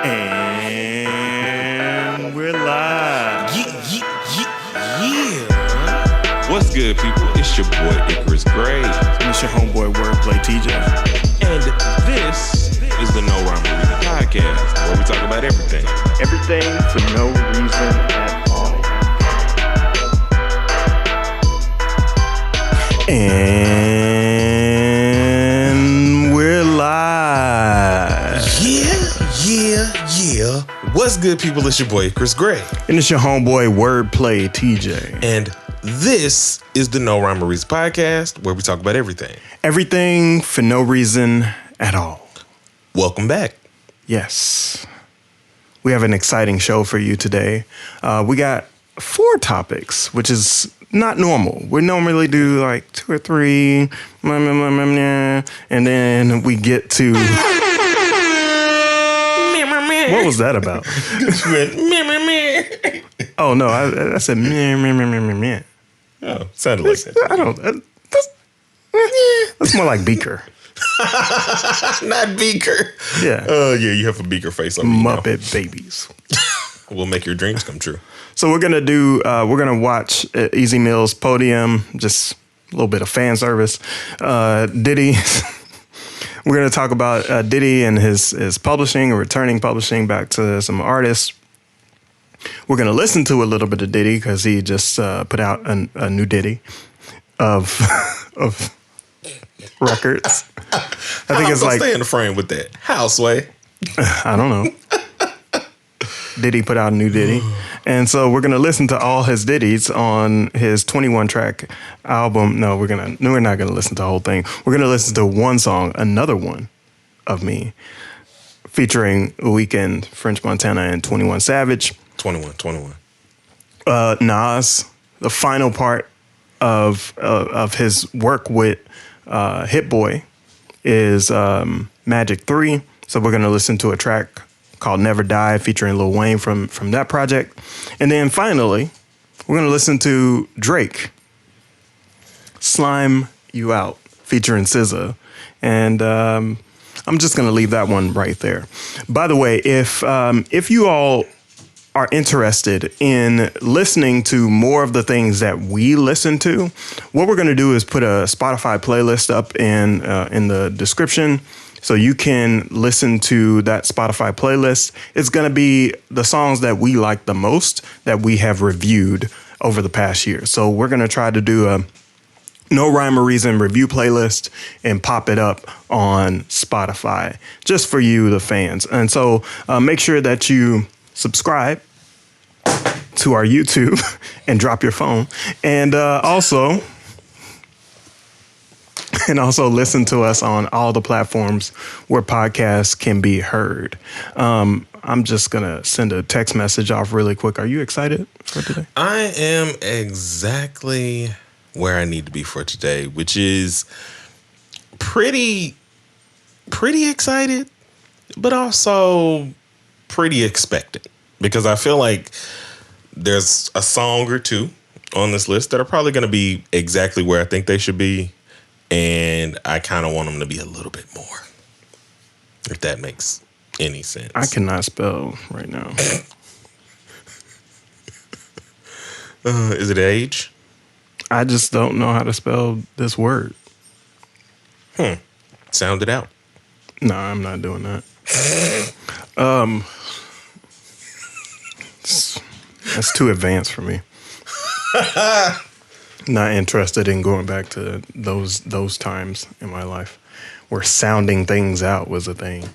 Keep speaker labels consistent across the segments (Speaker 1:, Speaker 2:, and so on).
Speaker 1: And we're live.
Speaker 2: Yeah. What's good, people? It's your boy Icarus Gray.
Speaker 1: And it's your homeboy Wordplay TJ.
Speaker 2: And this is the No Rhyme or Reason podcast, where we talk about everything.
Speaker 1: Everything for no reason at all. And we're live.
Speaker 2: Yeah. What's good, people? It's your boy Icarus Gray.
Speaker 1: And it's your homeboy Wordplay TJ.
Speaker 2: And this is the No Rhyme or Reason podcast, where we talk about everything.
Speaker 1: Everything for no reason at all.
Speaker 2: Welcome back.
Speaker 1: Yes. We have an exciting show for you today. We got 4 topics, which is not normal. We normally do like 2 or 3, and then we get to... What was that about? Oh, no, I said meh.
Speaker 2: Oh, sounded like that.
Speaker 1: I don't... That's more like Beaker.
Speaker 2: Not Beaker.
Speaker 1: Yeah.
Speaker 2: Yeah, you have a Beaker face on me
Speaker 1: Muppet Babies.
Speaker 2: We'll make your dreams come true.
Speaker 1: So we're gonna watch Easy Mill's Podium, just a little bit of fan service. Diddy. We're gonna talk about Diddy and his publishing or returning publishing back to some artists. We're gonna listen to a little bit of Diddy because he just put out a new Diddy of records. I think it's like
Speaker 2: stay in the frame with that. How, Sway?
Speaker 1: I don't know. Diddy put out a new Diddy. And so we're going to listen to all his Diddies on his 21-track album. No, we're not going to listen to the whole thing. We're going to listen to one song, Another One of Me, featuring Weeknd, French Montana, and 21 Savage.
Speaker 2: 21.
Speaker 1: Nas, the final part of his work with Hit Boy is Magic 3. So we're going to listen to a track called Never Die featuring Lil Wayne from that project. And then finally, we're going to listen to Drake, Slime You Out featuring SZA. And I'm just going to leave that one right there. By the way, if you all are interested in listening to more of the things that we listen to, what we're going to do is put a Spotify playlist up in the description so you can listen to that Spotify playlist. It's going to be the songs that we like the most that we have reviewed over the past year. So we're going to try to do a No Rhyme or Reason review playlist and pop it up on Spotify just for you, the fans. And so make sure that you subscribe to our YouTube and drop your phone, and also listen to us on all the platforms where podcasts can be heard. I'm just gonna send a text message off really quick. Are you excited for today?
Speaker 2: I am exactly where I need to be for today, which is pretty excited, but also pretty expectant. Because I feel like there's a song or two on this list that are probably going to be exactly where I think they should be. And I kind of want them to be a little bit more, if that makes any sense.
Speaker 1: I cannot spell right now.
Speaker 2: Is it age?
Speaker 1: I just don't know how to spell this word.
Speaker 2: Sound it out.
Speaker 1: No, I'm not doing that. That's too advanced for me. Not interested in going back to those times in my life where sounding things out was a thing.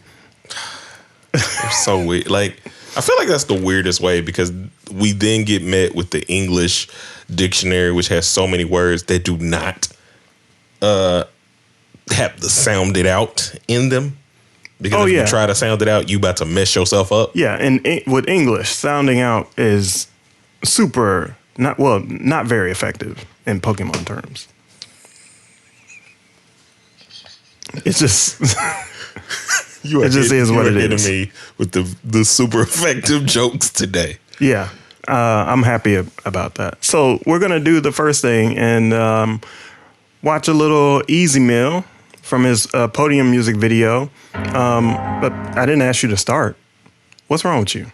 Speaker 2: They're so weird. Like, I feel like that's the weirdest way, because we then get met with the English dictionary, which has so many words that do not have the sound it out in them. Because if you try to sound it out, you about to mess yourself up.
Speaker 1: Yeah, and with English, sounding out is not very effective in Pokemon terms. It's just it just is what it is.
Speaker 2: Me with the super effective jokes today.
Speaker 1: Yeah, I'm happy about that. So we're gonna do the first thing and watch a little Easy Mill from his Podium music video. But I didn't ask you to start. What's wrong with you?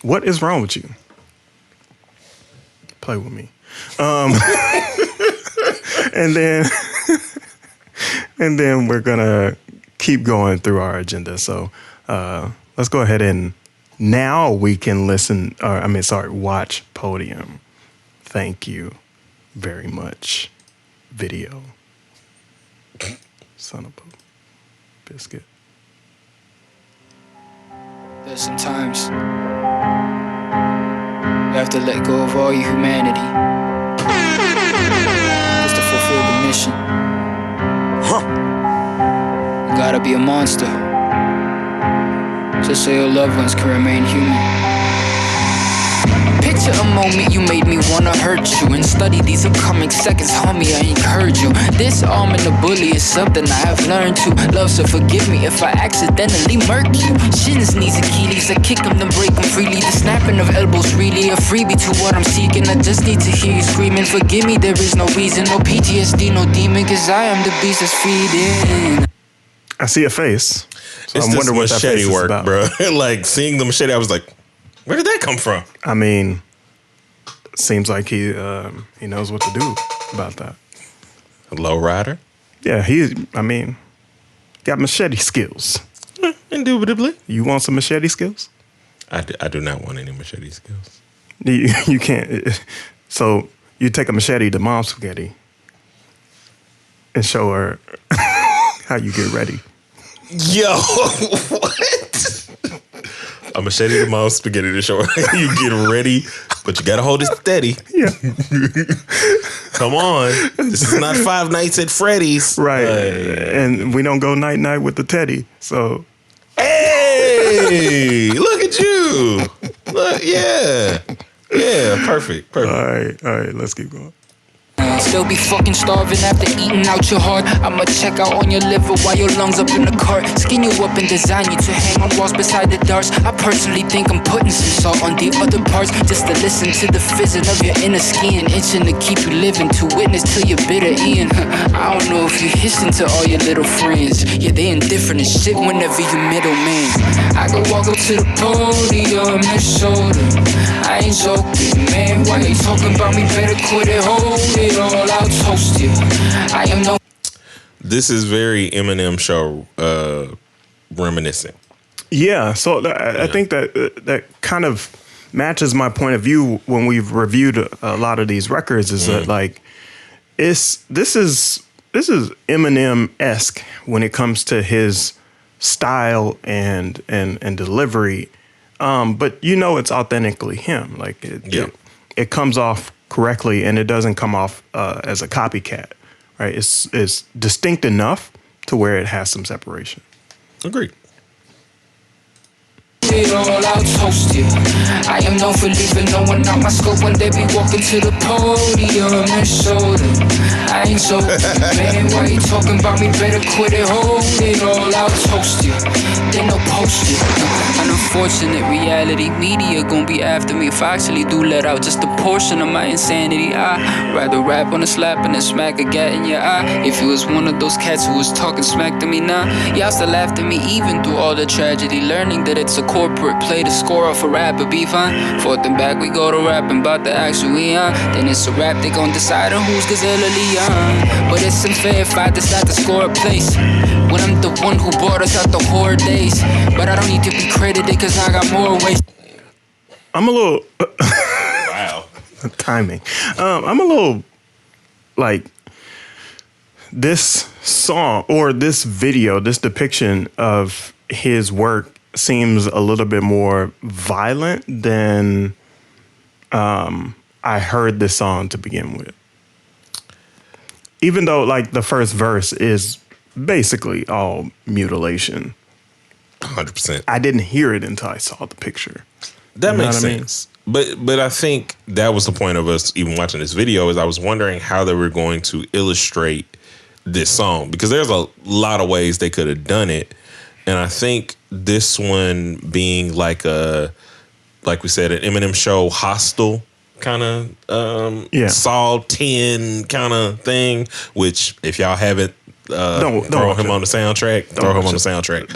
Speaker 1: What is wrong with you? Play with me. And then and then we're gonna keep going through our agenda. So let's go ahead and now we can watch Podium. Thank you very much. Video. Son of a biscuit.
Speaker 3: There's sometimes you have to let go of all your humanity just to fulfill the mission. You gotta be a monster just so your loved ones can remain human. Picture a moment you made me wanna hurt you and study these upcoming seconds, homie, I encourage you. Disarming the bully is something I have learned to love, so forgive me if I accidentally murk you. Shins, knees, Achilles, I kick them, then break them freely. The snapping of elbows really a freebie to what I'm seeking. I just need to hear you screaming, forgive me, there is no reason, no PTSD, no demon, cause I am the beast that's feeding.
Speaker 1: I see a face. So
Speaker 2: It's
Speaker 1: I'm
Speaker 2: this
Speaker 1: wondering what that
Speaker 2: machete
Speaker 1: face is
Speaker 2: work,
Speaker 1: about.
Speaker 2: bro. Like seeing the machete, I was like, where did that come from?
Speaker 1: I mean, seems like he knows what to do about that.
Speaker 2: Low rider?
Speaker 1: Yeah, got machete skills.
Speaker 2: Indubitably.
Speaker 1: You want some machete skills?
Speaker 2: I do not want any machete skills.
Speaker 1: You can't. So you take a machete to Mom's Spaghetti and show her how you get ready.
Speaker 2: Yo, what? A machete to Mom's Spaghetti to show her how you get ready, but you gotta hold it steady.
Speaker 1: Yeah.
Speaker 2: Come on. This is not Five Nights at Freddy's.
Speaker 1: Right. And we don't go night-night with the Teddy. So.
Speaker 2: Hey, look at you. Look, yeah. Yeah, perfect.
Speaker 1: All right, let's keep going.
Speaker 3: Still be fucking starving after eating out your heart. I'ma check out on your liver while your lungs up in the cart. Skin you up and design you to hang on walls beside the darts. I personally think I'm putting some salt on the other parts, just to listen to the fizzing of your inner skin, itching to keep you living, to witness till you're bitter in. I don't know if you hissing to all your little friends. Yeah, they indifferent as shit whenever you middleman. I could walk up to the podium and show them I ain't joking, man. Why you talking about me? Better quit it, hold it all. I'll toast you. I am no.
Speaker 2: This is very Eminem show reminiscent.
Speaker 1: Yeah, so I think that kind of matches my point of view when we've reviewed a lot of these records. Is that like this is Eminem-esque when it comes to his style and delivery, but it's authentically him. Like it comes off correctly, and it doesn't come off as a copycat, right? It's distinct enough to where it has some separation.
Speaker 2: Agreed.
Speaker 3: It all, I'll toast you. I am known for leaving no one out my scope when they be walking to the podium and show them I ain't joking, man. Why you talking about me? Better quit it, hold it all. I'll toast you, then they'll post it. An unfortunate reality, media gon' be after me if I actually do let out just a portion of my insanity. I rather rap on a slap and then smack a gat in your eye. If you was one of those cats who was talking smack to me now, y'all still laughed at me even through all the tragedy, learning that it's a corporate play to score off a rap, but be fine. Forth and back we go to rapping about the action we on. Then it's a rap, they gon' decide on who's Gazelle or Leon. But it's unfair if I decide to score a place when I'm the one who brought us out the horror days. But I don't need to be credited cause I got more ways.
Speaker 1: I'm a little
Speaker 2: Wow.
Speaker 1: timing. I'm a little like this song or this video, this depiction of his work seems a little bit more violent than I heard this song to begin with. Even though like the first verse is basically all mutilation.
Speaker 2: 100%.
Speaker 1: I didn't hear it until I saw the picture.
Speaker 2: That
Speaker 1: You know
Speaker 2: makes
Speaker 1: what I mean?
Speaker 2: sense. But I think that was the point of us even watching this video, is I was wondering how they were going to illustrate this song, because there's a lot of ways they could have done it. And I think this one being like we said, an Eminem show hostile kind of Saul 10 kind of thing, which if y'all haven't
Speaker 1: Don't
Speaker 2: throw him
Speaker 1: watch
Speaker 2: on the soundtrack, throw him on the soundtrack.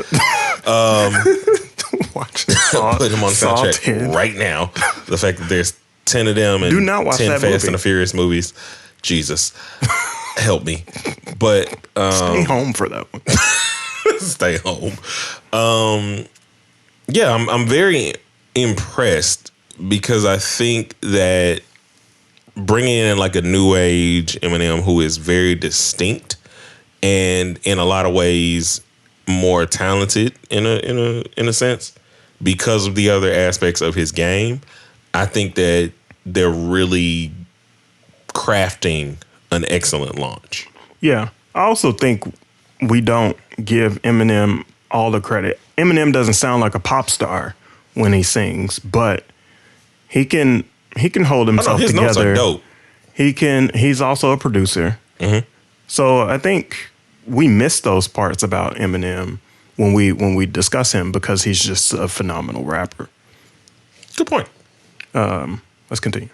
Speaker 2: put him on the
Speaker 1: Saw
Speaker 2: soundtrack
Speaker 1: 10.
Speaker 2: right now. The fact that there's 10 of them and
Speaker 1: Do not watch
Speaker 2: 10
Speaker 1: that
Speaker 2: Fast
Speaker 1: movie.
Speaker 2: and the Furious movies. Jesus, help me. But
Speaker 1: Stay home for that one.
Speaker 2: stay home. Yeah, I'm very impressed because I think that bringing in like a new age Eminem who is very distinct and in a lot of ways more talented in a sense because of the other aspects of his game, I think that they're really crafting an excellent launch.
Speaker 1: Yeah. I also think we don't give Eminem all the credit. Eminem doesn't sound like a pop star when he sings, but he can hold himself
Speaker 2: his notes
Speaker 1: together.
Speaker 2: are dope.
Speaker 1: He's also a producer.
Speaker 2: Mm-hmm.
Speaker 1: So I think we miss those parts about Eminem when we discuss him because he's just a phenomenal rapper.
Speaker 2: Good point.
Speaker 1: Let's continue.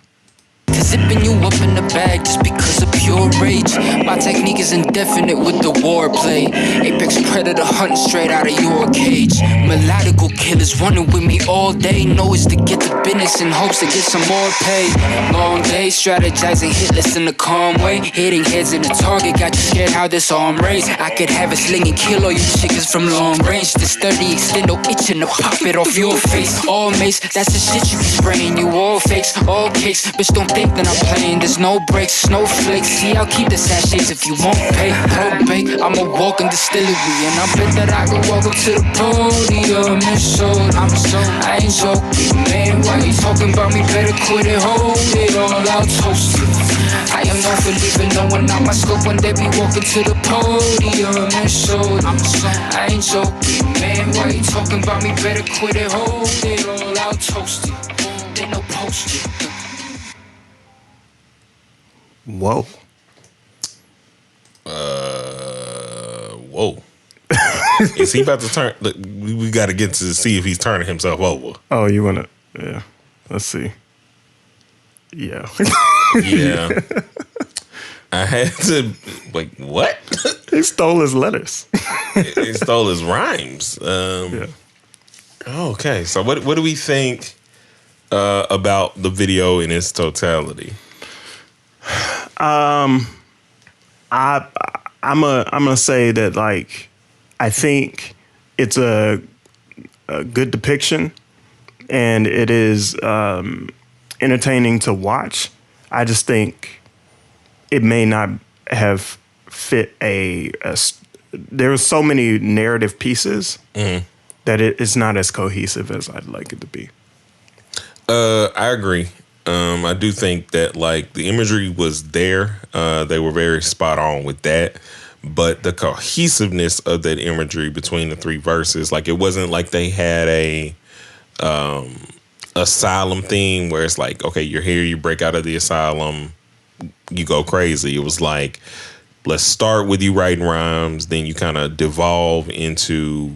Speaker 3: Zipping you up in the bag just because of pure rage. My technique is indefinite with the warplay. Apex predator hunting straight out of your cage. Melodical killers running with me all day. Know is to get the business in hopes to get some more pay. Long days strategizing hitless in a calm way. Hitting heads in the target got you scared how this arm raised. I could have a sling and kill all you chickens from long range. This 30 extendo itching to pop it off your face. All mace, that's the shit you be spraying. You all fakes, all cakes. Bitch don't think that I'm playing. There's no breaks, snowflakes. See, I'll keep the sachets if you won't pay. Probate, I'm a walking distillery, and I bet that I could walk up to the podium and show I'm so, I ain't joking, man. Why you talking about me? Better quit it, hold it all. I'll toast you. I am known for leaving no one out my scope when they be walking to the podium and show I'm so, I ain't joking, man. Why you talking about me? Better quit it, hold it all. I'll toast you. They no post you.
Speaker 1: Whoa.
Speaker 2: Whoa. Is he about to turn? Look, we got to get to see if he's turning himself over.
Speaker 1: Oh, you want to? Yeah. Let's see. Yeah.
Speaker 2: Yeah. I had to, like, what?
Speaker 1: He stole his letters.
Speaker 2: He stole his rhymes.
Speaker 1: Yeah.
Speaker 2: Okay, so what do we think about the video in its totality?
Speaker 1: I'm gonna say that, like, I think it's a good depiction and it is entertaining to watch. I just think it may not have fit there were so many narrative pieces that it is not as cohesive as I'd like it to be.
Speaker 2: I agree. I do think that, like, the imagery was there. They were very spot on with that. But the cohesiveness of that imagery between the three verses, like, it wasn't like they had a asylum theme where it's like, okay, you're here, you break out of the asylum, you go crazy. It was like, let's start with you writing rhymes, then you kind of devolve into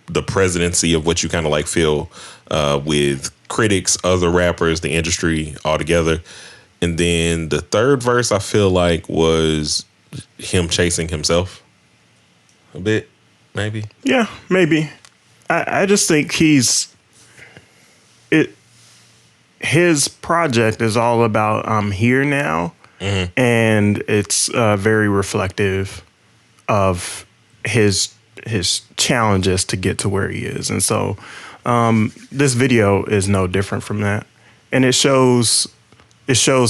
Speaker 2: the presidency of what you kind of like feel with critics, other rappers, the industry altogether. And then the third verse, I feel like, was him chasing himself a bit, maybe.
Speaker 1: Yeah, maybe. I just think his project is all about I'm here now, and it's very reflective of his challenges to get to where he is. And so this video is no different from that. And it shows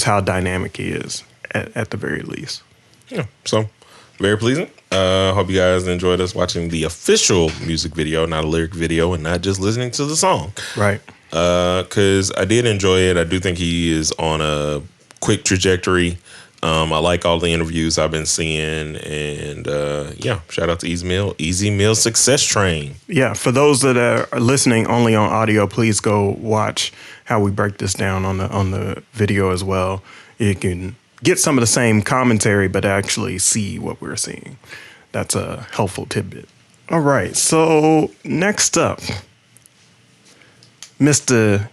Speaker 1: how dynamic he is at the very least.
Speaker 2: Yeah, so very pleasing. Hope you guys enjoyed us watching the official music video, not a lyric video, and not just listening to the song.
Speaker 1: Right.
Speaker 2: Because I did enjoy it. I do think he is on a quick trajectory. I like all the interviews I've been seeing, and yeah, shout out to Easy Meal Success Train.
Speaker 1: Yeah, for those that are listening only on audio, please go watch how we break this down on the video as well. You can get some of the same commentary, but actually see what we're seeing. That's a helpful tidbit. All right, so next up, Mr.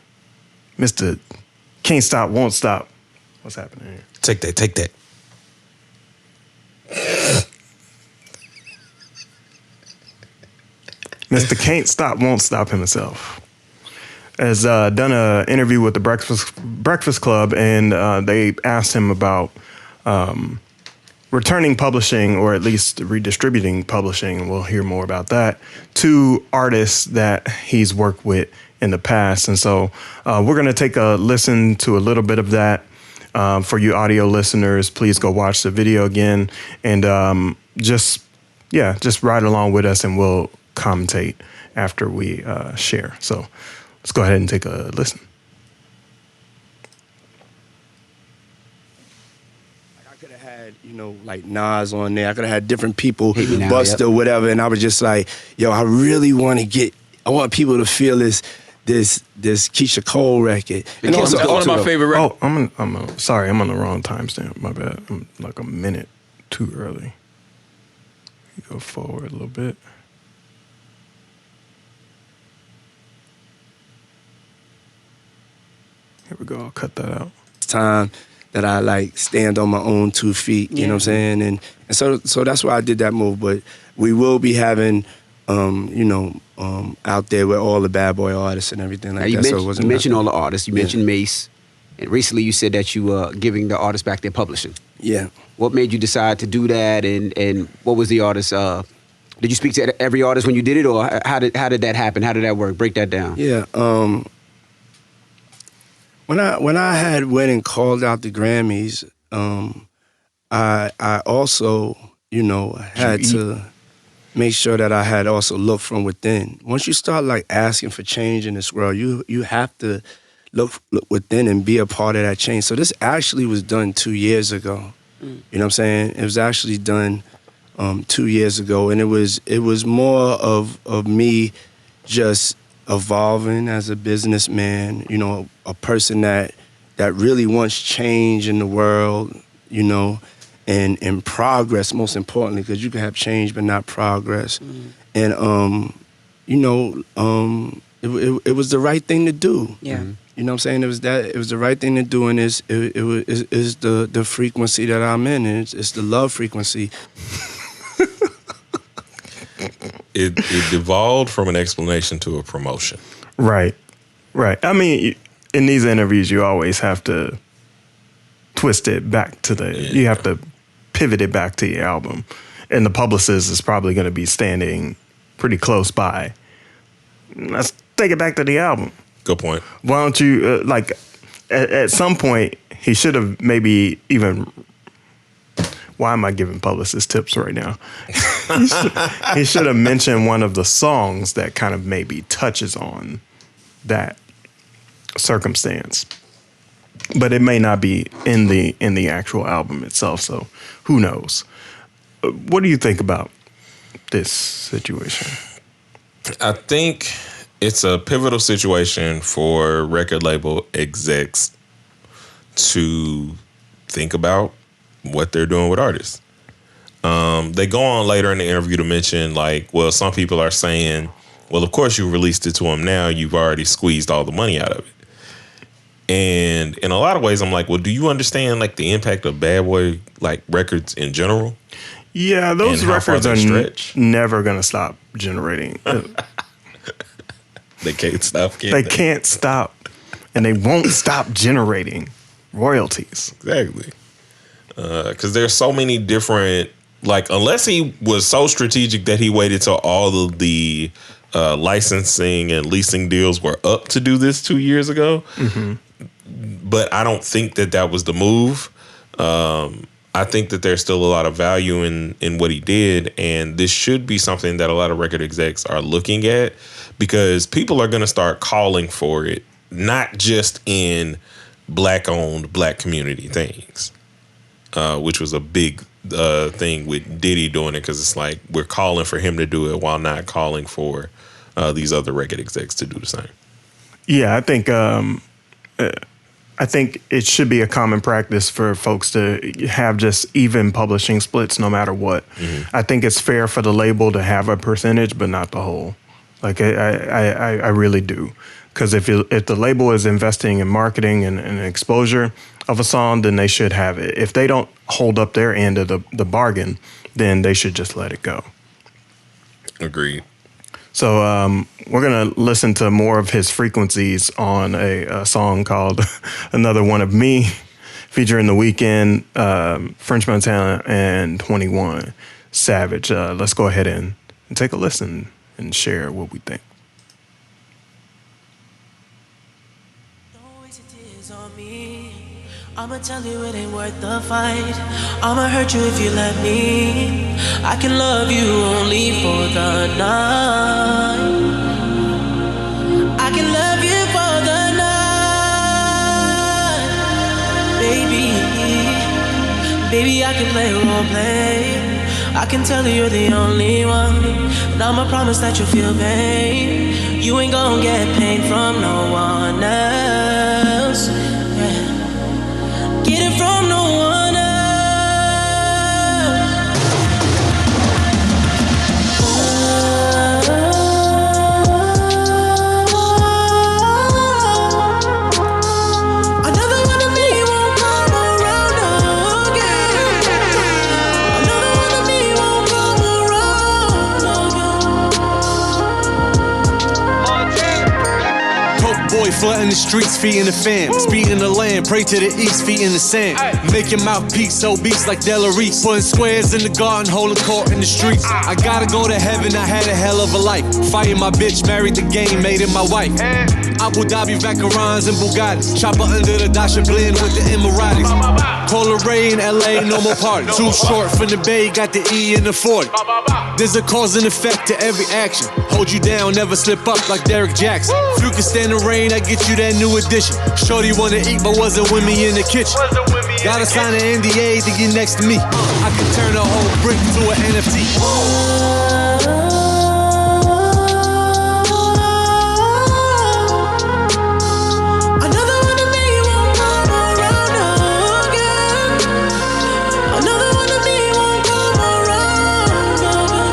Speaker 1: Can't Stop, Won't Stop. What's happening here?
Speaker 2: Take that.
Speaker 1: Mr. Can't Stop, Won't Stop himself. has done an interview with the Breakfast Club, and they asked him about returning publishing, or at least redistributing publishing, and we'll hear more about that, to artists that he's worked with in the past. And so we're going to take a listen to a little bit of that. For you audio listeners, please go watch the video again, and just ride along with us, and we'll commentate after we share. So let's go ahead and take a listen.
Speaker 4: I could have had, like Nas on there. I could have had different people,
Speaker 5: Hit Me Now,
Speaker 4: Busta,
Speaker 5: yep.
Speaker 4: whatever, and I was just like, yo, I really want people to feel this Keisha Cole record. And
Speaker 5: That's one of my
Speaker 4: favorite.
Speaker 1: Oh, sorry, I'm on the wrong timestamp. My bad. I'm like a minute too early. Go forward a little bit. Here we go. I'll cut that out.
Speaker 4: Time that I like stand on my own 2 feet, you know what I'm saying? And so that's why I did that move. But we will be having, out there with all the bad boy artists and everything like that.
Speaker 5: You mentioned all the artists. You mentioned Mace. And recently you said that you were giving the artists back their publishing.
Speaker 4: Yeah.
Speaker 5: What made you decide to do that? And what was the artist? Did you speak to every artist when you did it, or how did that happen? How did that work? Break that down.
Speaker 4: Yeah. When I had went and called out the Grammys, I also, had to make sure that I had also looked from within. Once you start like asking for change in this world, you have to look within and be a part of that change. So this actually was done 2 years ago. You know what I'm saying? It was actually done 2 years ago, and it was more of me just evolving as a businessman, a person that really wants change in the world, and progress, most importantly, because you can have change but not progress. And it was the right thing to do.
Speaker 6: Yeah.
Speaker 4: You know what I'm saying? It was the right thing to do, and it's the frequency that I'm in, and it's the love frequency.
Speaker 2: It devolved from an explanation to a promotion.
Speaker 1: Right. I mean, in these interviews, you always have to twist it back to you have to pivot it back to your album. And the publicist is probably going to be standing pretty close by. Let's take it back to the album.
Speaker 2: Good point.
Speaker 1: Why don't you, at some point, he should have maybe even... Why am I giving publicist tips right now? He should have mentioned one of the songs that kind of maybe touches on that circumstance. But it may not be in the actual album itself, so who knows? What do you think about this situation?
Speaker 2: I think it's a pivotal situation for record label execs to think about what they're doing with artists. They go on later in the interview to mention, some people are saying, well, of course you released it to them now. You've already squeezed all the money out of it. And in a lot of ways, I'm like, well, do you understand the impact of Bad Boy records in general?
Speaker 1: Yeah, those records are never going to stop generating.
Speaker 2: They can't stop.
Speaker 1: They can't stop, and they won't stop generating royalties.
Speaker 2: Exactly. Because there's so many different, unless he was so strategic that he waited till all of the licensing and leasing deals were up to do this 2 years ago. Mm-hmm. But I don't think that was the move. I think that there's still a lot of value in what he did, and this should be something that a lot of record execs are looking at, because people are going to start calling for it, not just in black-owned, black community things. Which was a big thing with Diddy doing it, because it's we're calling for him to do it while not calling for these other record execs to do the same.
Speaker 1: Yeah, I think it should be a common practice for folks to have just even publishing splits no matter what. Mm-hmm. I think it's fair for the label to have a percentage, but not the whole. I really do. Because if the label is investing in marketing and exposure of a song, then they should have it. If they don't hold up their end of the bargain, then they should just let it go.
Speaker 2: Agreed.
Speaker 1: So we're going to listen to more of his frequencies on a song called Another One of Me, featuring The Weeknd, French Montana, and 21 Savage. Let's go ahead and take a listen and share what we think.
Speaker 6: Don't waste your tears on me. I'ma tell you it ain't worth the fight. I'ma hurt you if you let me. I can love you only for the night. I can love you for the night, baby. Baby, I can play role play. I can tell you you're the only one, and I'ma promise that you'll feel pain. You ain't gon' get pain from no one else. Yeah. Get it from no one else. Another one of me won't come around again. Another one of me won't come around again.
Speaker 7: Coke boy flooding the streets, feet in the fan. Speed in the land, pray to the east, feet in the sand. Make your mouthpiece so beats like Delarice. Putting squares in the garden, holding court in the streets. I gotta go to heaven, I had a hell of a life. Fighting my bitch, married the game, made it my wife. Abu Dhabi, Vacarons, and Bugattis. Chopper under the Dasha blend with the Emiratis. Cola Ray in LA, no more party. Too short from the Bay, got the E in the 40. There's a cause and effect to every action. Hold you down, never slip up like Derek Jackson. If you can stand the rain, I get you that new edition. Shorty wanna eat, but wasn't with me in the kitchen. Gotta sign an NDA to get next to me. I can turn a whole brick to an NFT.
Speaker 6: Another one of me won't come around again. Another one of me won't come around again.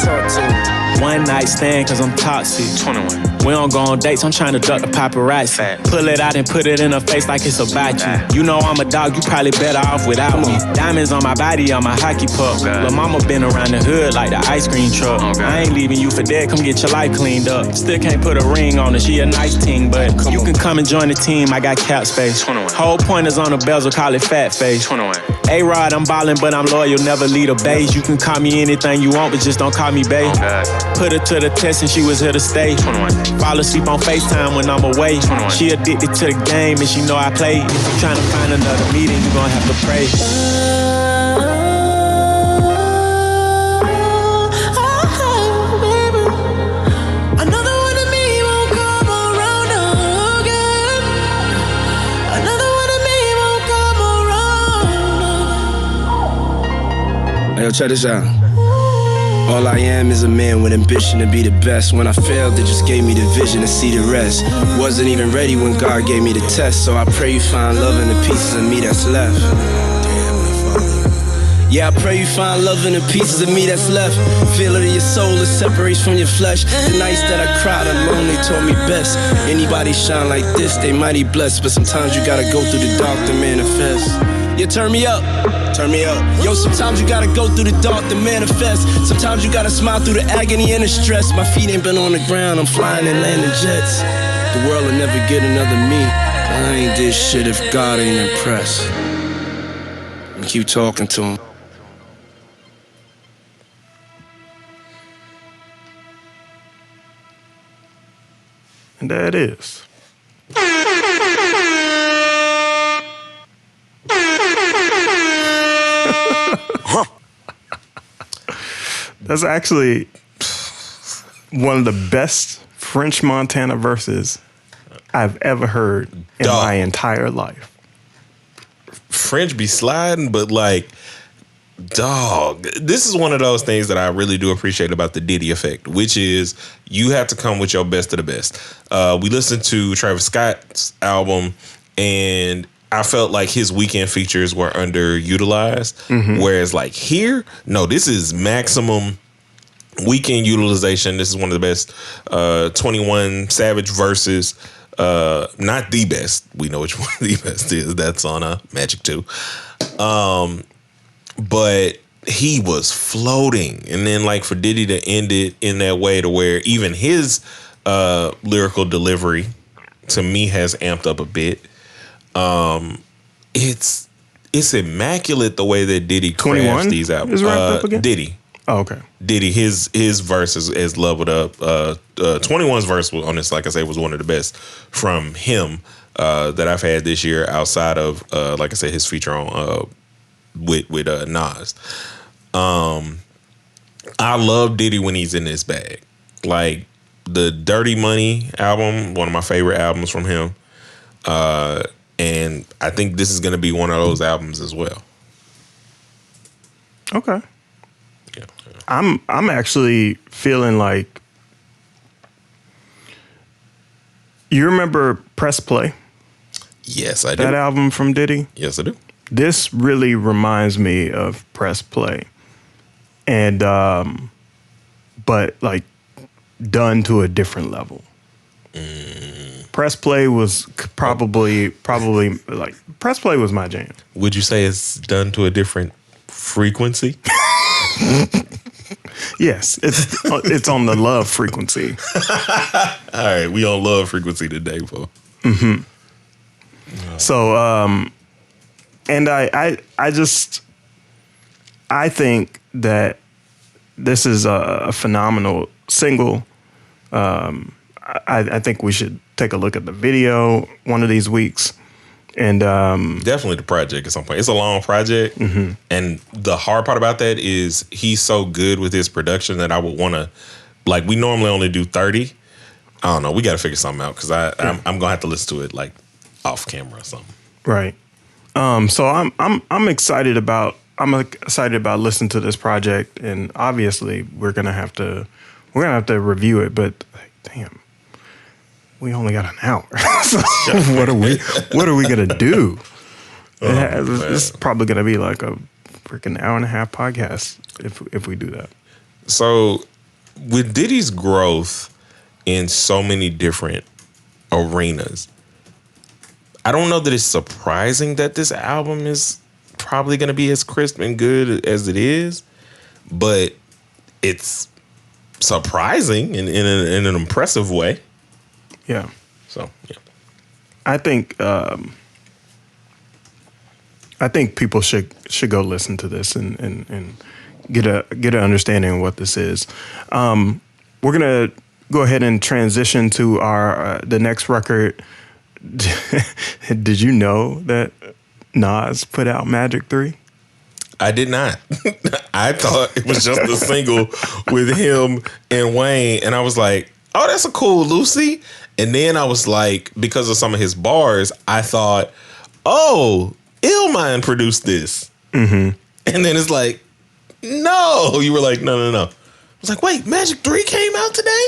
Speaker 8: Talk to me. One night stand, cause I'm toxic. 21. We don't go on dates, I'm trying to duck the paparazzi. Pull it out and put it in her face like it's about you. You know I'm a dog, you probably better off without me. Diamonds on my body, on my hockey puck. Lil' mama been around the hood like the ice cream truck. I ain't leaving you for dead, come get your life cleaned up. Still can't put a ring on her, she a nice ting, but you can come and join the team, I got cap space. Whole pointers on the bezel, call it fat face. A-Rod, I'm ballin', but I'm loyal, never lead a base. You can call me anything you want, but just don't call me babe. Put her to the test and she was here to stay. Fall asleep on FaceTime when I'm away. She addicted to the game and she know I play. If you tryna find another meeting, you gon' have to pray.
Speaker 6: Another one of me won't come around again. Another one of me won't come around.
Speaker 4: Hey, yo, check this out. All I am is a man with ambition to be the best. When I failed, it just gave me the vision to see the rest. Wasn't even ready when God gave me the test. So I pray you find love in the pieces of me that's left. Yeah, I pray you find love in the pieces of me that's left. Feel it in your soul, it separates from your flesh. The nights that I cried alone, they taught me best. Anybody shine like this, they mighty blessed. But sometimes you gotta go through the dark to manifest. Yeah, turn me up, turn me up. Yo, sometimes you gotta go through the dark to manifest. Sometimes you gotta smile through the agony and the stress. My feet ain't been on the ground, I'm flying and landing jets. The world will never get another me. I ain't did shit if God ain't impressed. And keep talking to him.
Speaker 1: And there it is. That's actually one of the best French Montana verses I've ever heard in my entire life.
Speaker 2: French be sliding, but like, dog, this is one of those things that I really do appreciate about the Diddy effect, which is you have to come with your best of the best. We listened to Travis Scott's album, and I felt like his weekend features were underutilized. Whereas like here, no, this is maximum weekend utilization. This is one of the best 21 Savage verses. Not the best. We know which one the best is. That's on Magic 2. But he was floating. And then like for Diddy to end it in that way to where even his lyrical delivery to me has amped up a bit. It's immaculate the way that Diddy crafts these albums.
Speaker 1: Is wrapped up again?
Speaker 2: Diddy.
Speaker 1: Oh, okay.
Speaker 2: Diddy, his verse is leveled up. 21's verse on this, like I say, was one of the best from him that I've had this year outside of, like I said, his feature on with Nas. I love Diddy when he's in this bag. Like the Dirty Money album, one of my favorite albums from him. And I think this is going to be one of those albums as well.
Speaker 1: Okay.
Speaker 2: Yeah.
Speaker 1: I'm actually feeling like, you remember Press Play?
Speaker 2: Yes, I do.
Speaker 1: That album from Diddy?
Speaker 2: Yes, I do.
Speaker 1: This really reminds me of Press Play. And but like done to a different level. Press Play was probably like Press Play was my jam.
Speaker 2: Would you say it's done to a different frequency?
Speaker 1: Yes, it's on the love frequency.
Speaker 2: All right, we on love frequency today, Paul.
Speaker 1: Mm-hmm. So, and I think that this is a phenomenal single. I think we should take a look at the video one of these weeks. And
Speaker 2: definitely the project at some point. It's a long project.
Speaker 1: Mm-hmm. And
Speaker 2: the hard part about that is he's so good with his production that I would want to, like, we normally only do 30. I don't know. We got to figure something out because I'm going to have to listen to it like off camera or something.
Speaker 1: Right. So I'm excited about listening to this project, and obviously we're gonna have to review it. But damn, we only got an hour. So what are we gonna do? This is probably gonna be like a freaking hour and a half podcast if we do that.
Speaker 2: So with Diddy's growth in so many different arenas, I don't know that it's surprising that this album is probably going to be as crisp and good as it is, but it's surprising in an impressive way.
Speaker 1: Yeah.
Speaker 2: So, yeah.
Speaker 1: I think people should go listen to this and get an understanding of what this is. We're gonna go ahead and transition to our the next record. Did you know that Nas put out Magic 3?
Speaker 2: I did not. I thought it was just a single with him and Wayne, and I was like, oh, that's a cool Lucy. And then I was like, because of some of his bars, I thought, oh, Illmind produced this.
Speaker 1: Mm-hmm.
Speaker 2: And then it's like, no. You were like, no. I was like, wait, Magic 3 came out today?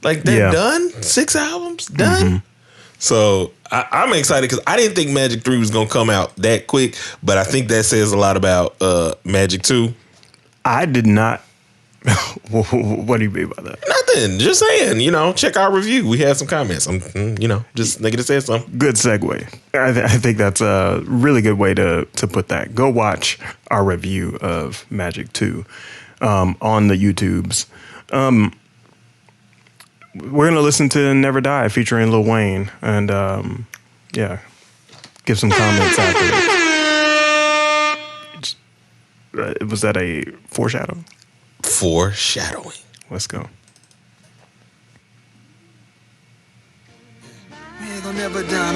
Speaker 2: Like, they're done? 6 albums? Done?
Speaker 1: Mm-hmm.
Speaker 2: So I'm excited because I didn't think Magic 3 was going to come out that quick, but I think that says a lot about Magic 2.
Speaker 1: I did not. What do you mean by that?
Speaker 2: Nothing. Just saying, check our review. We had some comments. Just nigga to say something.
Speaker 1: Good segue. I think that's a really good way to put that. Go watch our review of Magic 2 on the YouTubes. We're going to listen to Never Die featuring Lil Wayne and, give some comments after it. Was that a foreshadow?
Speaker 2: Foreshadowing.
Speaker 1: Let's go.
Speaker 9: We ain't gonna never die.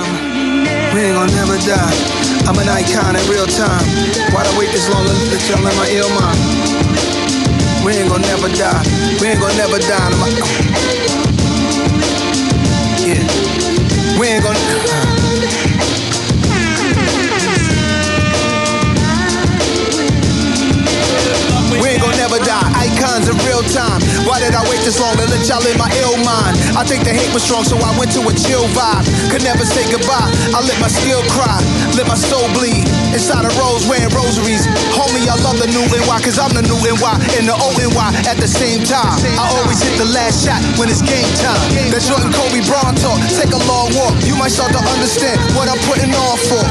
Speaker 9: We ain't gonna never die. I'm an icon in real time. Why'd I wait this long to tell in my ill mind? We ain't gonna never die. We ain't gonna never die. Yeah. We ain't gonna. We ain't gonna never never die. Icons in real time. Why did I wait this long to let y'all in my ill mind? I think the hate was strong, so I went to a chill vibe. Could never say goodbye. I let my skill cry, let my soul bleed. Inside a rose wearing rosaries. Homie, I love the new NY, cause I'm the new NY and the old NY at the same time. I always hit the last shot when it's game time. That Jordan Kobe Bron talk, take a long walk. You might start to understand what I'm putting on for.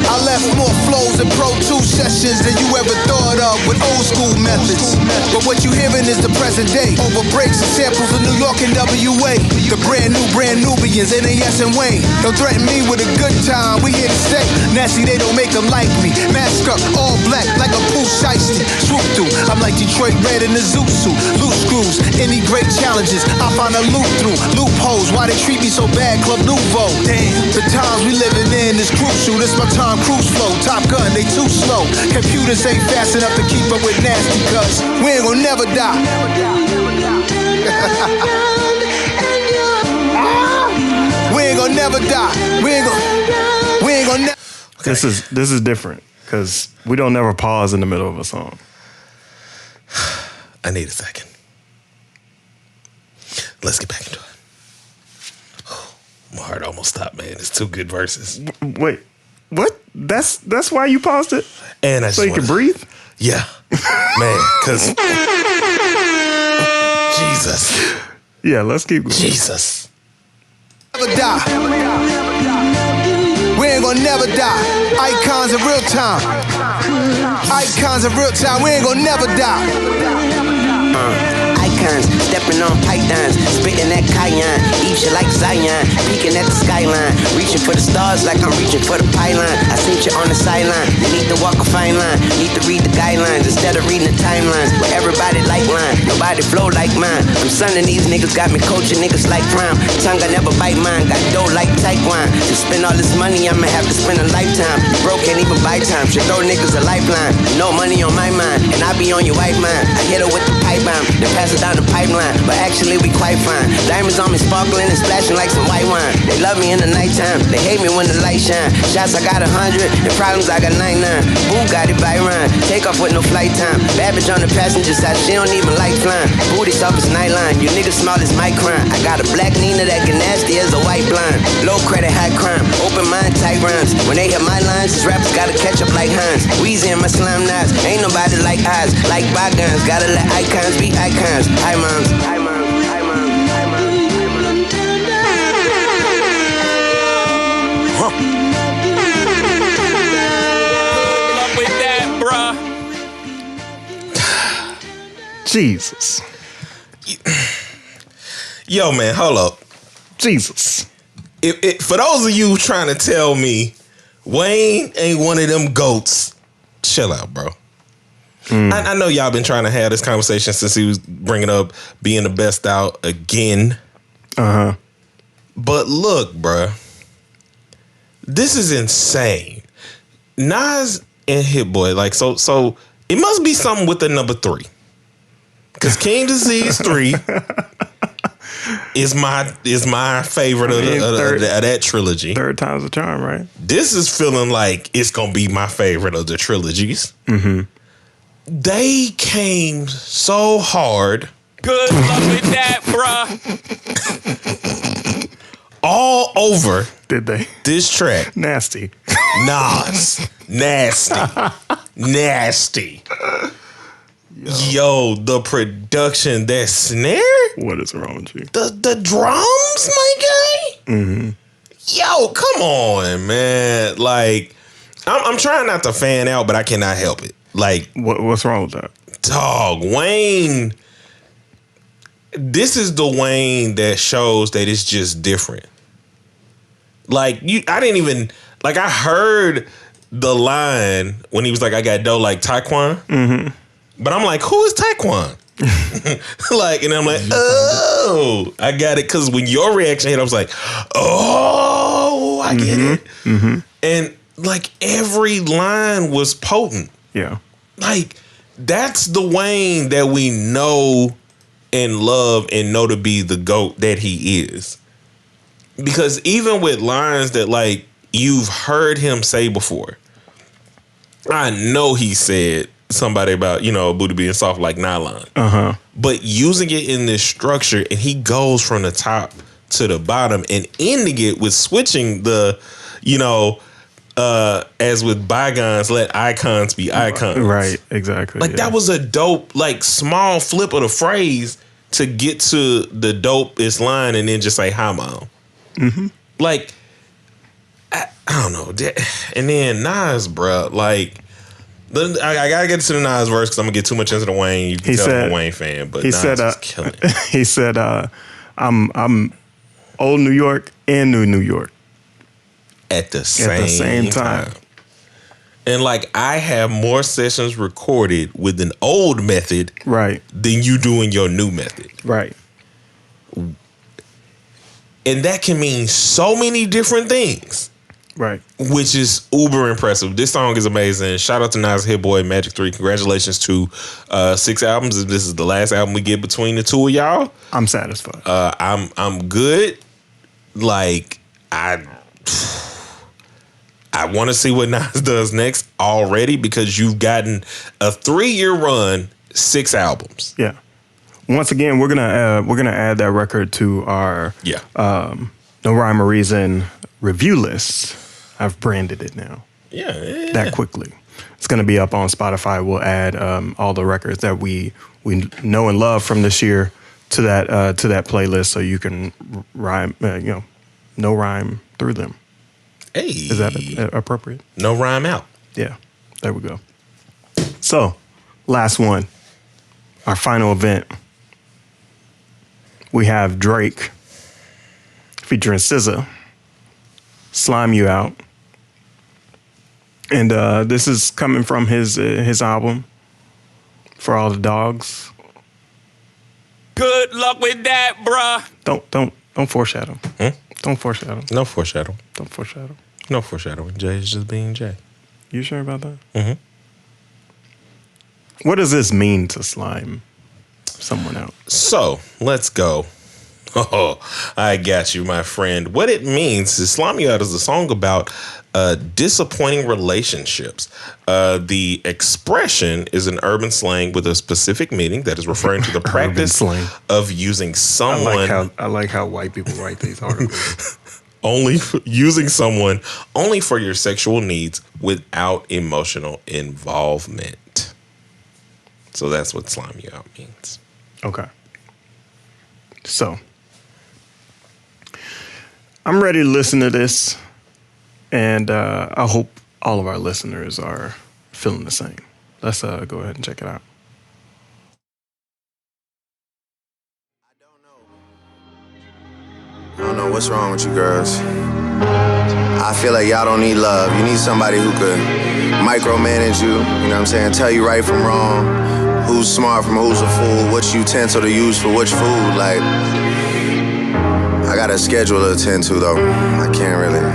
Speaker 9: I left more flows and Pro 2 sessions than you ever thought of with old school methods. But what you hearing is the present day. Over breaks and samples of New York and WA. The brand Nubians, NAS and Wayne. Don't threaten me with a good time, we here to stay. Nasty, they don't make them like me. Mask up, all black, like a Pooh Shiesty. Swoop through, I'm like Detroit Red in the Zoot suit. Loose screws, any great challenges, I find a loop through. Loopholes, why they treat me so bad, Club Nouveau. Damn, the times we living in is crucial. This my Tom Cruise flow. Top Gun, they too slow. Computers ain't fast enough to keep up with nasty, cuz we ain't gonna never die. We ain't gonna never die. We ain't gonna never.
Speaker 1: This is different because we don't never pause in the middle of a song.
Speaker 2: I need a second. Let's get back into it. My heart almost stopped, man. It's two good verses.
Speaker 1: Wait, what? That's why you paused it?
Speaker 2: And I
Speaker 1: so you can breathe?
Speaker 2: Yeah, man. Because Jesus.
Speaker 1: Yeah, let's keep going.
Speaker 2: Jesus.
Speaker 9: Never die. We ain't gonna never die. Icons in real time. Icons in real time. We ain't gonna never die.
Speaker 10: Icons, stepping on pythons, spitting that cayenne, eat you like Zion, peeking at the skyline, reaching for the stars like I'm reaching for the pylon. I seen you on the sideline, you need to walk a fine line, need to read the guidelines instead of reading the timelines, where everybody like line, nobody flow like mine. I'm sonning these niggas, got me coaching niggas like prime, tongue I never bite mine, got dough like Taekwon. To spend all this money, I'ma have to spend a lifetime. You broke, can't even buy time, should throw niggas a lifeline. No money on my mind, and I be on your white mind. I hit her with the pipe bomb, then pass it down the pipeline, but actually we quite fine. Diamonds on me sparkling and splashing like some white wine. They love me in the nighttime, they hate me when the light shine. Shots I got 100, and problems I got 99. Boo got it by Ryan, take off with no flight time. Bad bitch on the passenger side, she don't even like flying. Booty soft as nightline, you niggas small as my crime. I got a black Nina that get nasty as a white blind. Low credit, high crime, open mind, tight rhymes. When they hit my lines, these rappers gotta catch up like Hines. Weezy and my slime knives, ain't nobody like eyes. Like bygones, gotta let icons be icons. Hi moms, hi moms, hi moms, hi moms, hi moms.
Speaker 3: Good luck with that, bruh.
Speaker 1: Jesus.
Speaker 2: Yo, man, hold up.
Speaker 1: Jesus.
Speaker 2: For those of you trying to tell me Wayne ain't one of them goats, chill out, bro. I know y'all been trying to have this conversation since he was bringing up being the best out again.
Speaker 1: Uh-huh.
Speaker 2: But look, bruh, this is insane. Nas and Hit Boy, like, so it must be something with the number 3. Because King Disease 3 is my favorite of that trilogy.
Speaker 1: Third time's a charm, right?
Speaker 2: This is feeling like it's going to be my favorite of the trilogies.
Speaker 1: Mm-hmm.
Speaker 2: They came so hard.
Speaker 3: Good luck with that, bruh.
Speaker 2: All over.
Speaker 1: Did they?
Speaker 2: This track.
Speaker 1: Nasty.
Speaker 2: Nas. Nasty. Nasty. Yo, the production, that snare.
Speaker 1: What is wrong with you?
Speaker 2: The drums, my guy.
Speaker 1: Mm-hmm.
Speaker 2: Yo, come on, man. Like, I'm trying not to fan out, but I cannot help it. Like,
Speaker 1: what's wrong with that?
Speaker 2: Dog, Wayne. This is the Wayne that shows that it's just different. Like, I didn't even, like, I heard the line when he was like, I got dough like Taekwon.
Speaker 1: Mm-hmm.
Speaker 2: But I'm like, who is Taekwon? Like, and I'm like, oh, I got it. Because when your reaction hit, I was like, oh, I get it.
Speaker 1: Mm-hmm.
Speaker 2: And like every line was potent.
Speaker 1: Yeah.
Speaker 2: Like, that's the Wayne that we know and love and know to be the GOAT that he is. Because even with lines that, like, you've heard him say before, I know he said somebody about, booty being soft like nylon. But using it in this structure, and he goes from the top to the bottom and ending it with switching the, as with bygones, let icons be icons.
Speaker 1: Right, exactly.
Speaker 2: Like that was a dope, like small flip of the phrase to get to the dopest line and then just say, hi, mom. Like, I don't know. And then Nas, bro, like, I gotta get to the Nas verse because I'm gonna get too much into the Wayne. You can tell I'm a Wayne fan, but Nas is killing it.
Speaker 1: He said, I'm old New York and New York.
Speaker 2: At the same time. And like, I have more sessions recorded with an old method
Speaker 1: right
Speaker 2: than you do in your new method.
Speaker 1: Right.
Speaker 2: And that can mean so many different things.
Speaker 1: Right.
Speaker 2: Which is uber impressive. This song is amazing. Shout out to Nas Hit Boy, Magic 3. Congratulations to 6 albums. This is the last album we get between the two of y'all.
Speaker 1: I'm satisfied.
Speaker 2: I'm good. Like, I want to see what Nas does next already because you've gotten a 3-year run, 6 albums.
Speaker 1: Yeah. Once again, we're gonna add that record to our No Rhyme or Reason review list. I've branded it now.
Speaker 2: Yeah.
Speaker 1: That quickly. It's gonna be up on Spotify. We'll add all the records that we know and love from this year to that playlist, so you can rhyme, no rhyme through them.
Speaker 2: Hey,
Speaker 1: is that appropriate?
Speaker 2: No rhyme out.
Speaker 1: Yeah, there we go. So, last one, our final event. We have Drake featuring SZA, Slime You Out. And this is coming from his album, For All the Dogs.
Speaker 8: Good luck with that, bruh.
Speaker 1: Don't foreshadow. Don't foreshadow.
Speaker 2: No foreshadow.
Speaker 1: Don't foreshadow.
Speaker 2: No foreshadowing. Jay is just being Jay.
Speaker 1: You sure about that? What does this mean to slime someone out?
Speaker 2: So, let's go. Oh, I got you, my friend. What it means is Slime You Out is a song about disappointing relationships. The expression is an urban slang with a specific meaning that is referring to the practice of using someone.
Speaker 1: I like how white people write these articles.
Speaker 2: Using someone only for your sexual needs without emotional involvement. So that's what Slime You Out means.
Speaker 1: Okay. So, I'm ready to listen to this, and I hope all of our listeners are feeling the same. Let's go ahead and check it out.
Speaker 11: I don't know what's wrong with you girls. I feel like y'all don't need love. You need somebody who could micromanage you, you know what I'm saying? Tell you right from wrong, who's smart from who's a fool, which utensil to use for which food. Like, I got a schedule to attend to though. I can't really.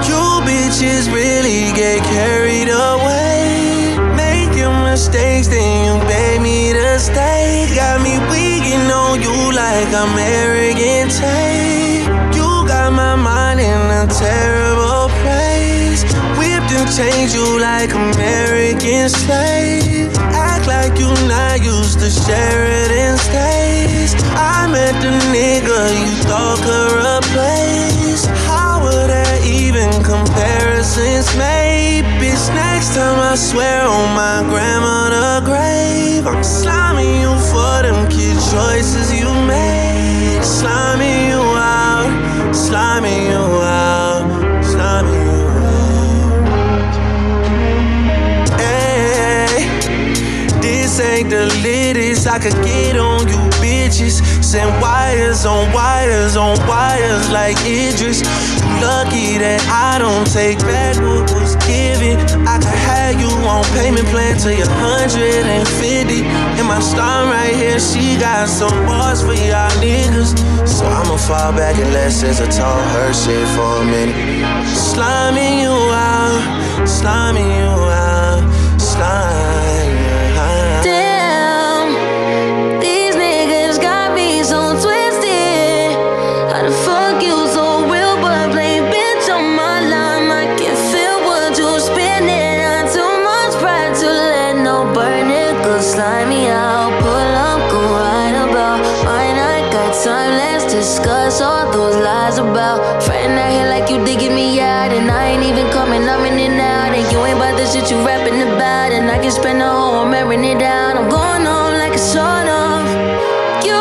Speaker 6: You bitches really get carried away, making mistakes, then you beg me to stay. Got me weaking on you like I'm arrogant Tate. You got my mind in a terrible place, whipped and changed you like American slave. Act like you not used to Sheridan Stays. I met the nigga you thought could replace. How would that even comparisons made? Bitch, next time I swear on my grandmother's grave, I'm sliming you for them kid choices you made. Sliming you out, sliming you out, sliming you out. Hey, this ain't the latest I could get on you bitches. Send wires on wires on wires like Idris. Lucky that I don't take back what was given. I could have you on payment plan till you're 150. And my star right here, she got some bars for y'all niggas. So I'ma fall back and let SZA talk her shit for a minute. Sliming you out, sliming you out, sliming you out.
Speaker 12: Damn, these niggas got me so twisted. How the fuck you so real but blame bitch on my line? I can feel what you're spinning. I pull up, go right about. Mine, I got time, let's discuss all those lies about. Friend out here like you digging me out, and I ain't even coming, I'm in and out. And you ain't about the shit you rapping about, and I can spend the whole one airing it down. I'm going home like a sort of. You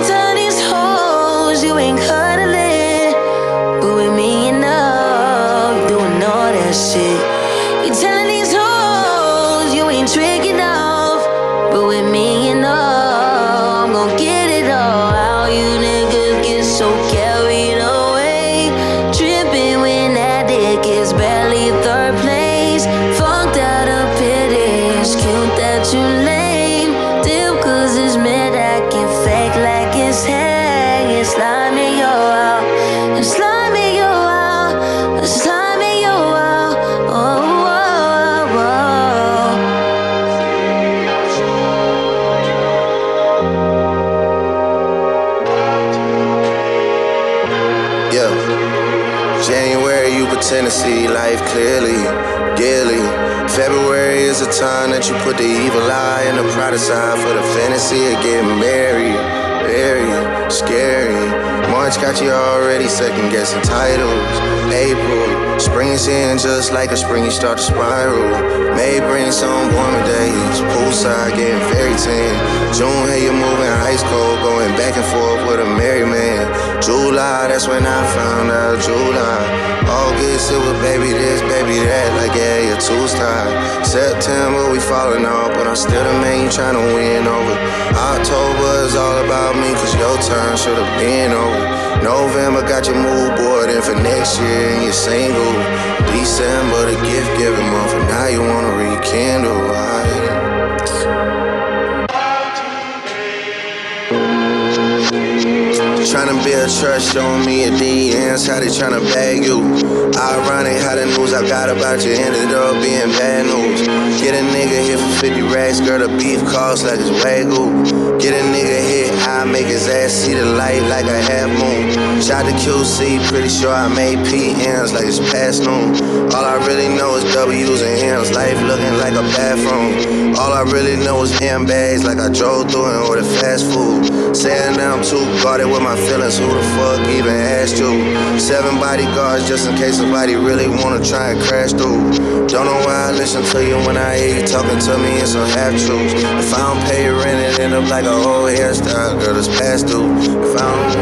Speaker 12: tell these hoes you ain't cuddling, but with me enough, doing all that shit. You telling these hoes you ain't tricking off, but with me enough, I'm gon' get it all. How you niggas get so carried away, tripping when that dick is barely third place. Fucked out of pity, it's cute that you lame. Dip cause it's mid acting fake like it's hang. It's slimy yo out, it's slimy yo out, it's slimy yo out. Oh, oh, oh.
Speaker 11: Yeah. January, you pretend to see life clearly, yearly. February is a time that you put the evil eye and the pride aside for the fantasy of getting married. Very scary. March got you already second guessing titles. April, spring's in just like a spring, you start to spiral. May bring some warmer days, poolside getting very tan. June, hey, you're moving ice cold, going back and forth with a married man. July, that's when I found out. July, August, it was baby this, baby that, like yeah, you're too tired. September, we falling off, but I'm still the man you trying to win over. October is all about me, cause your turn should have been over. November got your mood board in for next year and you're single. December, the gift giving month, and now you wanna rekindle. Tryna build trust, showing me your DMs, how they tryna bag you. Ironic how the news I got about you ended up being bad news. Get a nigga hit for 50 racks, girl, the beef costs like it's Wagyu. Get a nigga hit, I make his ass see the light like a half moon. Shot to QC, pretty sure I made PMs like it's past noon. All I really know is W's and M's, life looking like a bathroom. All I really know is handbags like I drove through and ordered fast food. Saying now I'm too guarded with my feelings, who the fuck even asked you? 7 bodyguards just in case somebody really wanna try and crash through. Don't know why I listen to you when I hear you talking to me in some half truths. If I don't pay rent, it end up like a whole hairstyle, girl, it's past due. If I don't,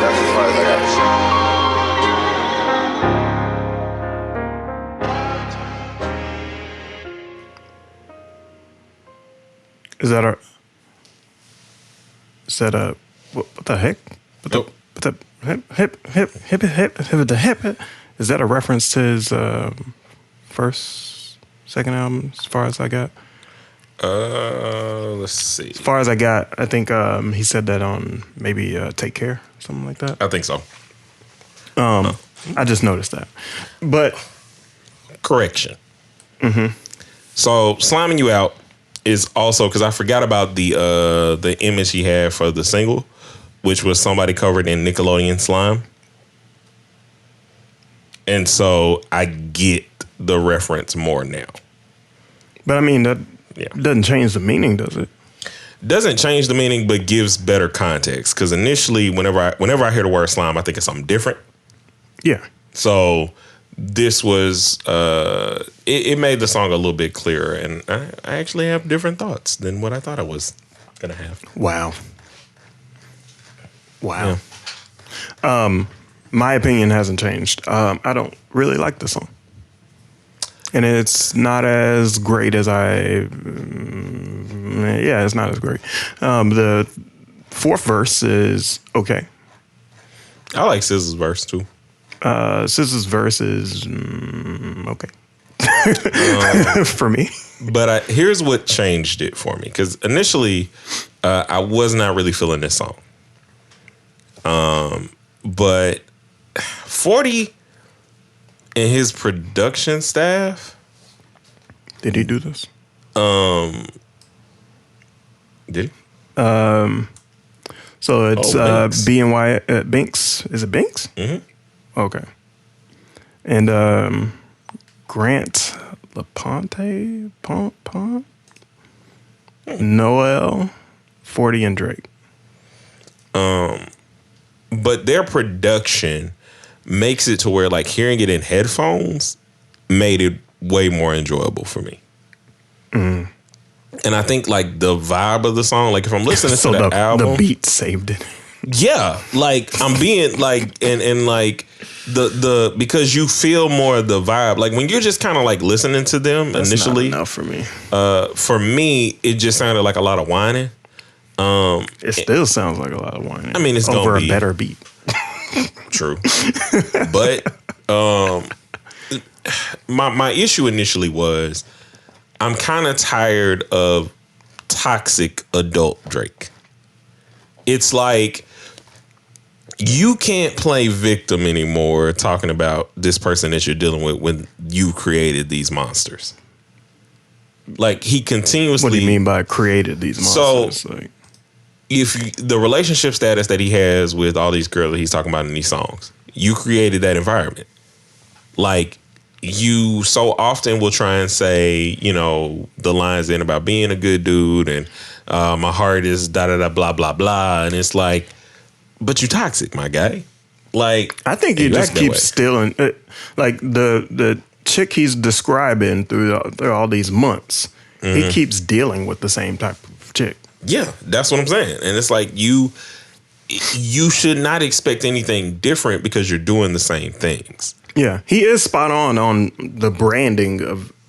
Speaker 11: that's as far as I got to say.
Speaker 1: Is that what the heck? What the hip? Is that a reference to his second album? As far as I got.
Speaker 2: Let's see.
Speaker 1: As far as I got, I think he said that on maybe Take Care, something like that.
Speaker 2: I think so.
Speaker 1: I just noticed that, but
Speaker 2: correction. Mm-hmm. So Sliming You Out is also, because I forgot about the image he had for the single, which was somebody covered in Nickelodeon slime. And so I get the reference more now.
Speaker 1: But I mean, that doesn't change the meaning, does it?
Speaker 2: Doesn't change the meaning, but gives better context. Because initially, whenever I hear the word slime, I think it's something different.
Speaker 1: Yeah.
Speaker 2: So this was, it made the song a little bit clearer. And I actually have different thoughts than what I thought I was going to have.
Speaker 1: Wow. Yeah. My opinion hasn't changed. I don't really like the song. And it's not as great as it's not as great. The fourth verse is okay.
Speaker 2: I like SZA's verse too.
Speaker 1: SZA's verse is okay. For me.
Speaker 2: But here's what changed it for me. Because initially, I was not really feeling this song. But 40 and his production staff.
Speaker 1: Did he do this?
Speaker 2: Did he?
Speaker 1: So it's BNY Binks. Is it Binks?
Speaker 2: Mm-hmm.
Speaker 1: Okay. And Grant LaPonte? Noel, 40, and Drake.
Speaker 2: But their production makes it to where like hearing it in headphones made it way more enjoyable for me.
Speaker 1: Mm.
Speaker 2: And I think like the vibe of the song, like if I'm listening
Speaker 1: So
Speaker 2: to the album,
Speaker 1: the beat saved it.
Speaker 2: yeah, like I'm being like and like the because you feel more of the vibe. Like when you're just kind of like listening to them
Speaker 1: That's
Speaker 2: initially,
Speaker 1: not enough for me.
Speaker 2: For me, it just sounded like a lot of whining.
Speaker 1: It still sounds like a lot of whining.
Speaker 2: I mean, it's
Speaker 1: over
Speaker 2: gonna be
Speaker 1: a better beat.
Speaker 2: True, but my issue initially was I'm kind of tired of toxic adult Drake. It's like you can't play victim anymore talking about this person that you're dealing with when you created these monsters. Like he continuously.
Speaker 1: What do you mean by created these monsters?
Speaker 2: So if the relationship status that he has with all these girls that he's talking about in these songs, you created that environment. Like you so often will try and say, you know, the lines in about being a good dude and my heart is da da da blah blah blah, and it's like, but you toxic, my guy. Like
Speaker 1: I think he just keeps stealing. Like the chick he's describing through all these months, he keeps dealing with the same type of chick.
Speaker 2: Yeah, that's what I'm saying. And it's like you should not expect anything different because you're doing the same things.
Speaker 1: Yeah, he is spot on the branding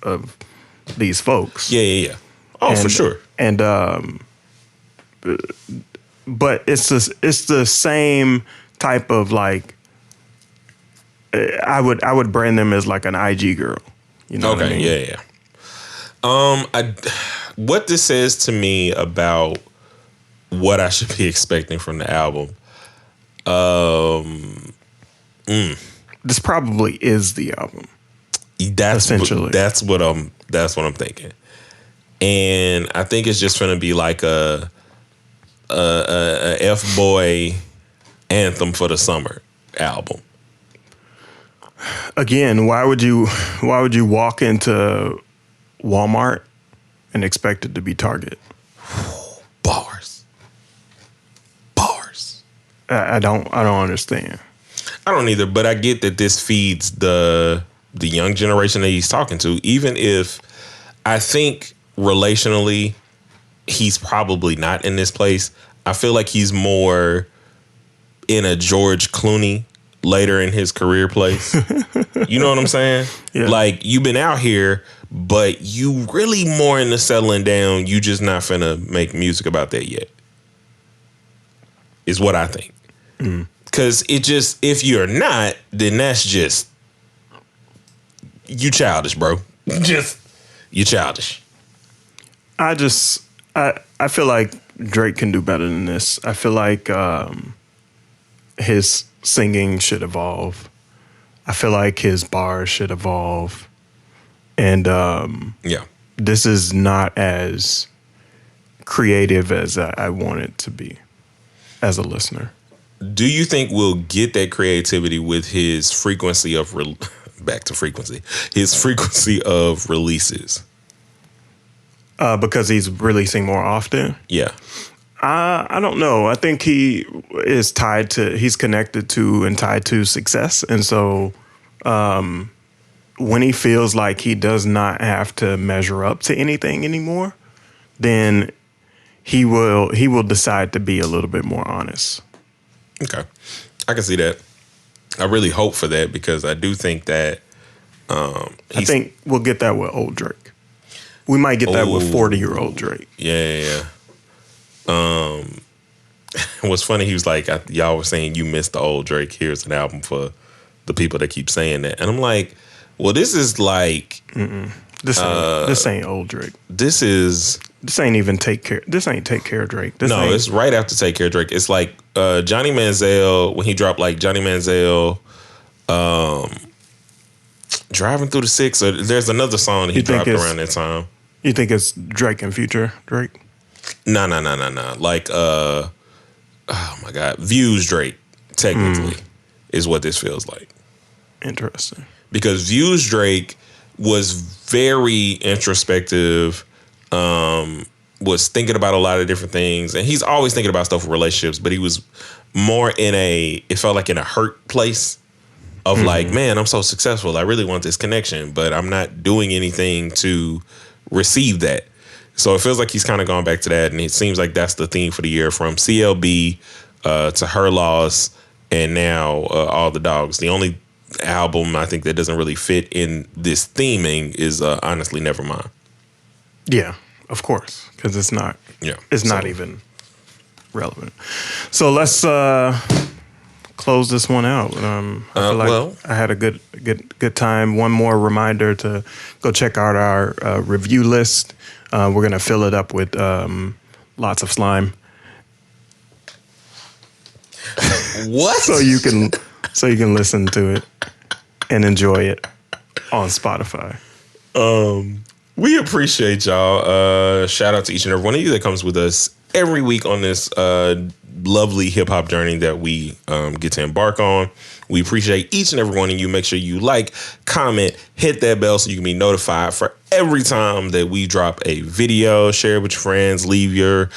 Speaker 1: of these folks.
Speaker 2: Yeah. Oh, for sure.
Speaker 1: And but it's the same type of like I would brand them as like an IG girl. You know what I mean?
Speaker 2: Yeah. What this says to me about what I should be expecting from the album.
Speaker 1: This probably is the album.
Speaker 2: Essentially, that's what I'm thinking, and I think it's just going to be like a F-boy anthem for the summer album.
Speaker 1: Again, why would you walk into Walmart and expect it to be Target?
Speaker 2: Bars.
Speaker 1: I don't understand.
Speaker 2: I don't either, but I get that this feeds the young generation that he's talking to, even if I think relationally he's probably not in this place. I feel like he's more in a George Clooney later in his career place. You know what I'm saying?
Speaker 1: Yeah.
Speaker 2: Like you've been out here, but you really more into settling down. You just not finna make music about that yet. Is what I think. Because it just, if you're not, then that's just, you childish, bro. You childish.
Speaker 1: I feel like Drake can do better than this. I feel like his singing should evolve. I feel like his bars should evolve. And this is not as creative as I want it to be as a listener.
Speaker 2: Do you think we'll get that creativity with his frequency of his frequency of releases?
Speaker 1: Because he's releasing more often?
Speaker 2: Yeah.
Speaker 1: I don't know. I think he is he's connected to and tied to success. And so when he feels like he does not have to measure up to anything anymore, then he will decide to be a little bit more honest.
Speaker 2: Okay. I can see that. I really hope for that because I do think that
Speaker 1: I think we'll get that with old Drake. We might get that with 40-year-old Drake.
Speaker 2: Yeah. What's funny, he was like, y'all were saying you missed the old Drake. Here's an album for the people that keep saying that. And I'm like, well, this is like...
Speaker 1: This ain't old Drake.
Speaker 2: This
Speaker 1: ain't even Take Care. This ain't Take Care Drake.
Speaker 2: It's right after Take Care Drake. It's like Johnny Manziel, when he dropped like Johnny Manziel, Driving Through the Six, or there's another song that he dropped around that time.
Speaker 1: You think it's Drake and Future Drake?
Speaker 2: No. Like, oh my God, Views Drake, technically, is what this feels like.
Speaker 1: Interesting.
Speaker 2: Because Views Drake was very introspective, was thinking about a lot of different things, and he's always thinking about stuff with relationships, but he was more it felt like in a hurt place of like, man, I'm so successful. I really want this connection, but I'm not doing anything to receive that. So it feels like he's kind of gone back to that, and it seems like that's the theme for the year, from CLB to Her Loss, and now All the Dogs. The only album I think that doesn't really fit in this theming is honestly Nevermind.
Speaker 1: Yeah, of course, because it's not.
Speaker 2: Yeah,
Speaker 1: it's not even relevant. So let's close this one out. I feel like I had a good time. One more reminder to go check out our review list. We're gonna fill it up with lots of slime.
Speaker 2: What?
Speaker 1: So you can listen to it and enjoy it on Spotify.
Speaker 2: We appreciate y'all. Shout out to each and every one of you that comes with us every week on this lovely hip hop journey that we get to embark on. We appreciate each and every one of you. Make sure you like, comment, hit that bell so you can be notified for every time that we drop a video. Share it with your friends. Leave your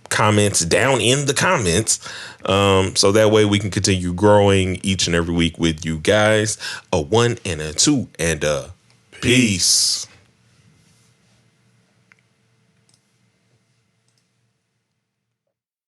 Speaker 2: comments down in the comments, so that way we can continue growing each and every week with you guys. A 1 and a 2 and a peace.